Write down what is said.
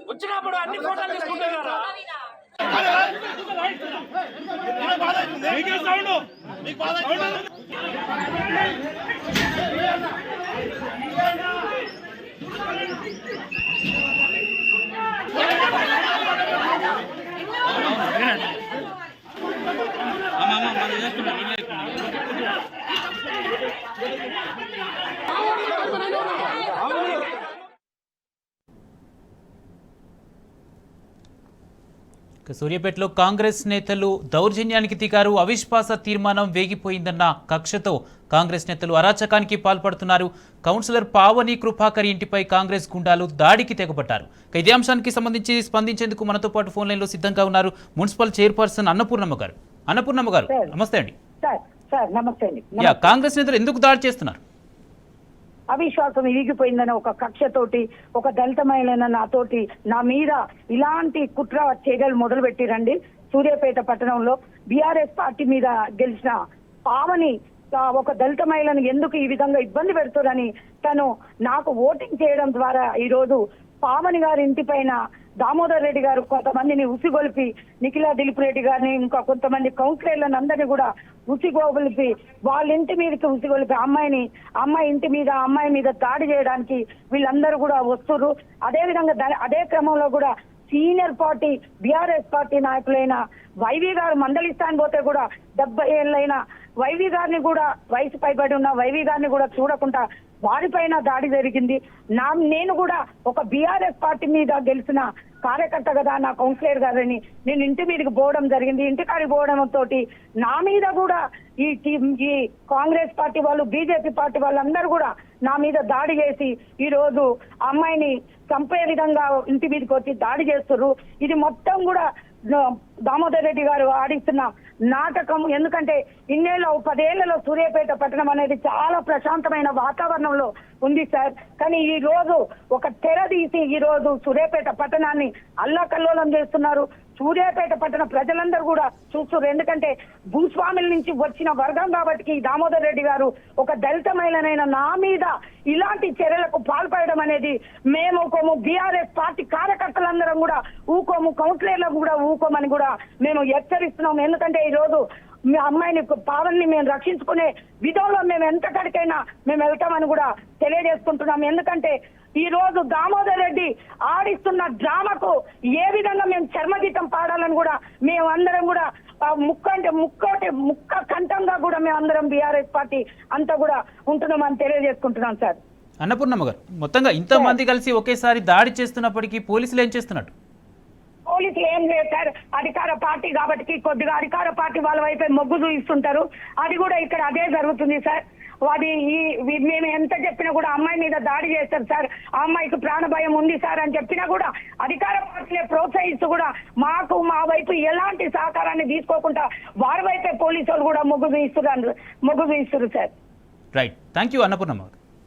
వచ్చినప్పుడు అన్ని ఫోటోలు తీసుకుంటున్నారా? సూర్యాపేటలో కాంగ్రెస్ నేతలు దౌర్జన్యానికి దిగారు. అవిశ్వాస తీర్మానం వేగిపోయిందన్న కక్షతో కాంగ్రెస్ నేతలు అరాచకానికి పాల్పడుతున్నారు. కౌన్సిలర్ పావని కృపాకర్ ఇంటిపై కాంగ్రెస్ గుండాలు దాడికి తెగబడ్డారు. ఇదే అంశానికి సంబంధించి స్పందించేందుకు మనతో పాటు ఫోన్ లైన్లో సిద్ధంగా ఉన్నారు మున్సిపల్ చైర్పర్సన్ అన్నపూర్ణమ్మ గారు. అన్నపూర్ణమ్మ గారు, నమస్తే అండి. కాంగ్రెస్ నేతలు ఎందుకు దాడి చేస్తున్నారు? అవిశ్వాసం ఇరిగిపోయిందని ఒక కక్షతోటి, ఒక దళిత మహిళన నాతోటి నా మీద ఇలాంటి కుట్ర చర్యలు మొదలు పెట్టిరండి. సూర్యాపేట పట్టణంలో బీఆర్ఎస్ పార్టీ మీద గెలిచిన పావని ఒక దళిత మహిళను ఎందుకు ఈ విధంగా ఇబ్బంది పెడుతుందని తను నాకు ఓటింగ్ చేయడం ద్వారా ఈ రోజు పావని గారి ఇంటి పైన దామోదర్ రెడ్డి గారు కొంతమందిని ఉసిగొలిపి, నిఖిలా దిలీప్ రెడ్డి గారిని ఇంకా కొంతమంది కౌన్సిలర్లను అందరినీ కూడా ఉసిగొలిపి వాళ్ళ ఇంటి మీదకి ఉసిగొలిపి అమ్మాయి ఇంటి మీద అమ్మాయి మీద దాడి చేయడానికి వీళ్ళందరూ కూడా వస్తున్నారు. అదే విధంగా అదే క్రమంలో కూడా సీనియర్ పార్టీ బీఆర్ఎస్ పార్టీ నాయకులైన వైవి గారు మందలిస్తాను పోతే కూడా 70 ఏళ్ళైన వైవి గారిని కూడా వయసు పైబడి ఉన్న వైవి గారిని కూడా చూడకుండా వారిపైన దాడి జరిగింది. నేను కూడా ఒక బీఆర్ఎస్ పార్టీ మీద గెలిచిన కార్యకర్త కదా, నా కౌన్సిలర్ గారని నేను ఇంటి మీదకి పోవడం జరిగింది. ఇంటికాడికి పోవడం తోటి నా మీద కూడా ఈ కాంగ్రెస్ పార్టీ వాళ్ళు, బీజేపీ పార్టీ వాళ్ళందరూ కూడా నా మీద దాడి చేసి ఈ రోజు అమ్మాయిని చంపే విధంగా ఇంటి మీదకి వచ్చి దాడి చేస్తున్నారు. ఇది మొత్తం కూడా దామోదర్ రెడ్డి గారు ఆడిస్తున్న నాటకం. ఎందుకంటే ఇన్నేళ్ళు 10 ఏళ్లలో సూర్యాపేట పట్టణం అనేది చాలా ప్రశాంతమైన వాతావరణంలో ఉంది సార్. కానీ ఈ రోజు ఒక తెర తీసి ఈ రోజు సూర్యాపేట పట్టణాన్ని అల్లకల్లోలం చేస్తున్నారు. సూర్యాపేట పట్టణ ప్రజలందరూ కూడా చూస్తున్నారు. ఎందుకంటే భూస్వాముల నుంచి వచ్చిన వర్గం కాబట్టి దామోదర్ రెడ్డి గారు ఒక దళిత మహిళనైన నా మీద ఇలాంటి చర్యలకు పాల్పడడం అనేది మేము బీఆర్ఎస్ పార్టీ కార్యకర్తలందరం కూడా ఊకోము, కౌన్సిలర్లకు కూడా ఊకోమని కూడా మేము హెచ్చరిస్తున్నాము. ఎందుకంటే ఈ రోజు మీ అమ్మాయిని పావని మేము రక్షించుకునే విధంలో మేము ఎంతకడికైనా మేము వెళ్తామని కూడా తెలియజేసుకుంటున్నాం. ఎందుకంటే ఈ రోజు దామోదర్ రెడ్డి ఆడిస్తున్న డ్రామాకు ఏ విధంగా మేము చర్మగీతం పాడాలని కూడా మేము అందరం కూడా ముక్క కంఠంగా కూడా మేము అందరం బీఆర్ఎస్ పార్టీ అంతా కూడా ఉంటున్నామని తెలియజేసుకుంటున్నాం సార్. అన్నపూర్ణమ్మ గారు, మొత్తంగా ఇంతమంది కలిసి ఒకేసారి దాడి చేస్తున్నప్పటికీ పోలీసులు ఏం చేస్తున్నట్టు? పోలీసులు ఏం లేదు సార్, అధికార పార్టీ కాబట్టి కొద్దిగా అధికార పార్టీ వాళ్ళ వైపే మొగ్గు చూపిస్తుంటారు. అది కూడా ఇక్కడ అదే జరుగుతుంది సార్. అది మేము ఎంత చెప్పినా కూడా అమ్మాయి మీద దాడి చేస్తారు సార్, ఆ అమ్మాయికి ప్రాణ భయం ఉంది సార్ అని చెప్పినా కూడా అధికార పార్టీలే ప్రోత్సహిస్తూ కూడా మా వైపు ఎలాంటి సహకారాన్ని తీసుకోకుండా వారి వైపే పోలీసులు కూడా మొగ్గు చూపిస్తున్నారు sir. Right, thank you Annapurnamma.